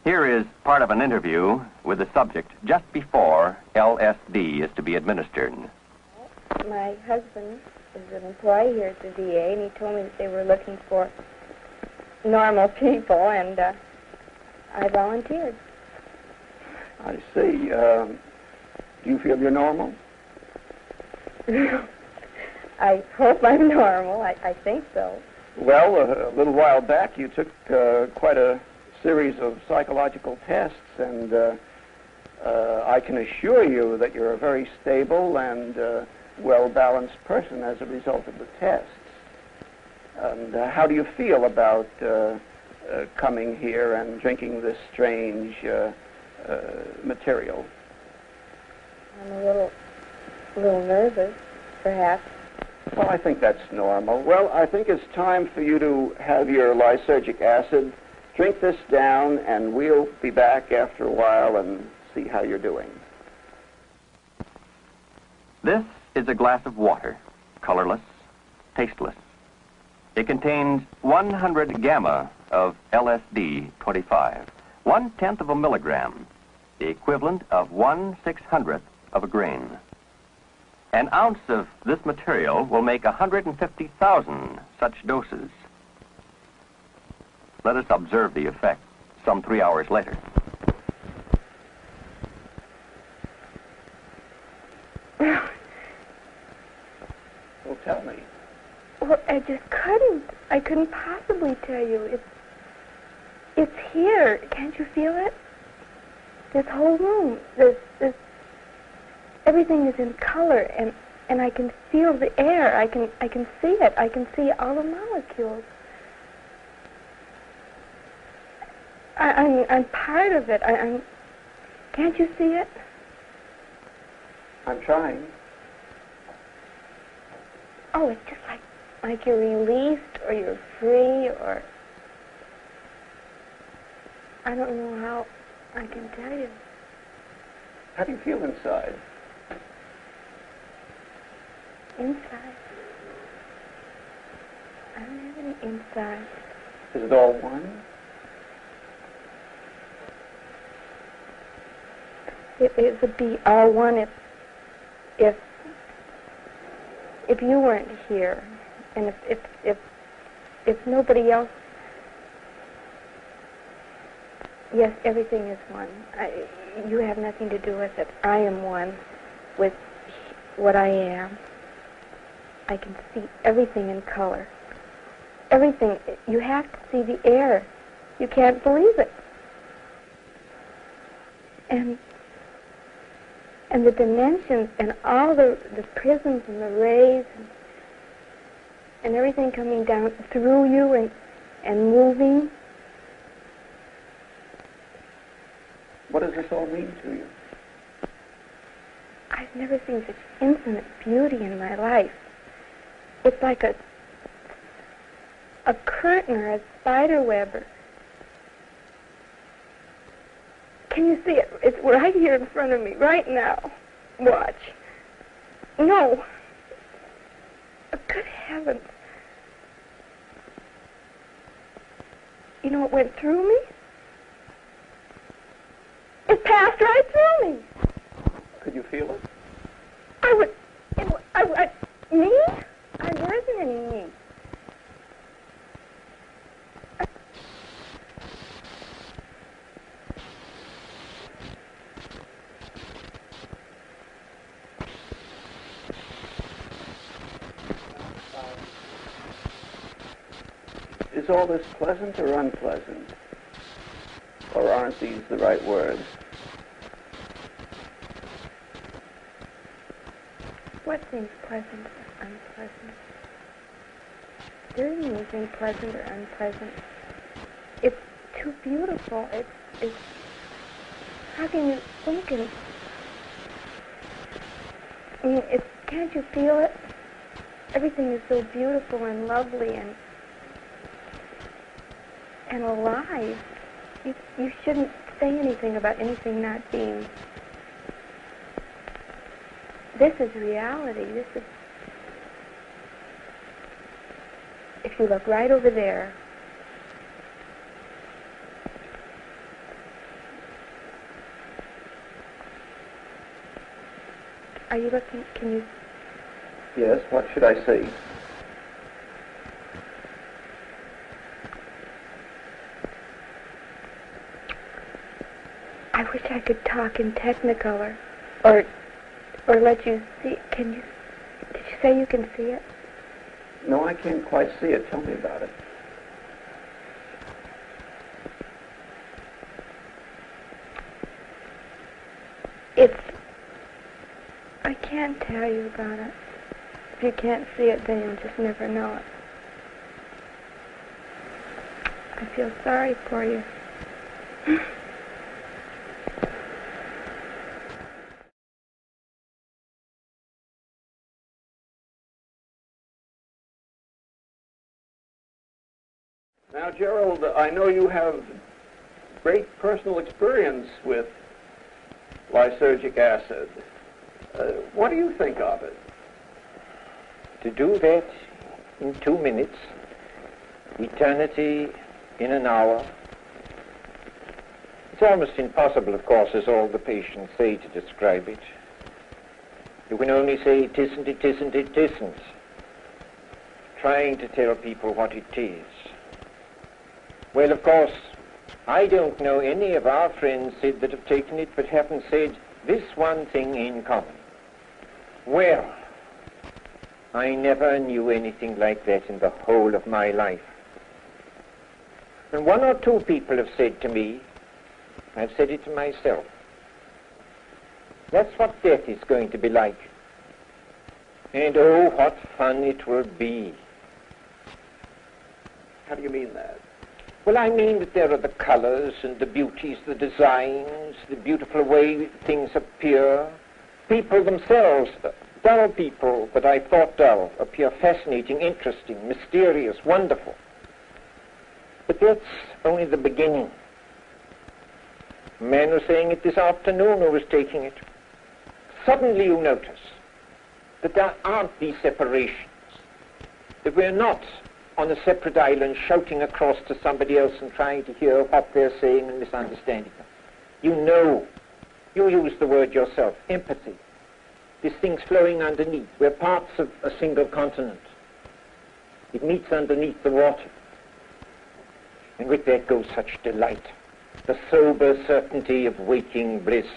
Here is part of an interview with the subject just before LSD is to be administered. My husband is an employee here at the VA, and he told me that they were looking for normal people, and I volunteered. I see. Do you feel you're normal? I hope I'm normal. I think so. Well, a little while back you took quite a series of psychological tests, and I can assure you that you're a very stable and well-balanced person as a result of the tests. And how do you feel about coming here and drinking this strange material? I'm a little nervous, perhaps. Well, I think that's normal. Well, I think it's time for you to have your lysergic acid. Drink this down, and we'll be back after a while and see how you're doing. This is a glass of water, colorless, tasteless. It contains 100 gamma of LSD-25, 1/10 of a milligram, the equivalent of 1/600th of a grain. An ounce of this material will make 150,000 such doses. Let us observe the effect some 3 hours later. Well, tell me. Well, I just couldn't. I couldn't possibly tell you. It's here. Can't you feel it? This whole room. Everything is in color, and I can feel the air. I can see it. I can see all the molecules. I'm part of it. Can't you see it? I'm trying. Oh, it's just like you're released, or you're free, or I don't know how I can tell you. How do you feel inside? Inside? I don't have any inside. Is it all one? It would be all one if you weren't here, and if nobody else. Yes, everything is one. You have nothing to do with it. I am one with what I am. I can see everything in color. Everything. You have to see the air. You can't believe it. And the dimensions and all the prisms and the rays and everything coming down through you and moving. What does this all mean to you? I've never seen such infinite beauty in my life. It's like a curtain or a spider web. Can you see it? It's right here in front of me, right now. Watch. No. Oh, good heavens. You know what went through me? It passed right through me. Could you feel it? Me? There isn't any me. Is all this pleasant or unpleasant? Or aren't these the right words? What seems pleasant or unpleasant? There isn't anything pleasant or unpleasant. It's too beautiful. It's how can you think and I mean, can't you feel it? Everything is so beautiful and lovely and alive. You shouldn't say anything about anything not being. This is reality. This is. If you look right over there, Are you looking? Can you? Yes, what should I see? I wish I could talk in Technicolor, or let you see. Can you? Did you say you can see it? No, I can't quite see it. Tell me about it. I can't tell you about it. If you can't see it, then you'll just never know it. I feel sorry for you. Now, Gerald, I know you have great personal experience with lysergic acid. What do you think of it? To do that in 2 minutes, eternity in an hour. It's almost impossible, of course, as all the patients say, to describe it. You can only say, it isn't, it isn't, it isn't. Trying to tell people what it is. Well, of course, I don't know any of our friends that have taken it but haven't said this one thing in common. Well, I never knew anything like that in the whole of my life. And 1 or 2 people have said to me, I've said it to myself, that's what death is going to be like. And oh, what fun it will be. How do you mean that? Well, I mean that there are the colors and the beauties, the designs, the beautiful way things appear. People themselves, dull people that I thought dull, appear fascinating, interesting, mysterious, wonderful. But that's only the beginning. A man was saying it this afternoon who was taking it. Suddenly you notice that there aren't these separations, that we're not on a separate island shouting across to somebody else and trying to hear what they're saying and misunderstanding them. You know, you use the word yourself, empathy. These things flowing underneath. We're parts of a single continent. It meets underneath the water. And with that goes such delight, the sober certainty of waking bliss.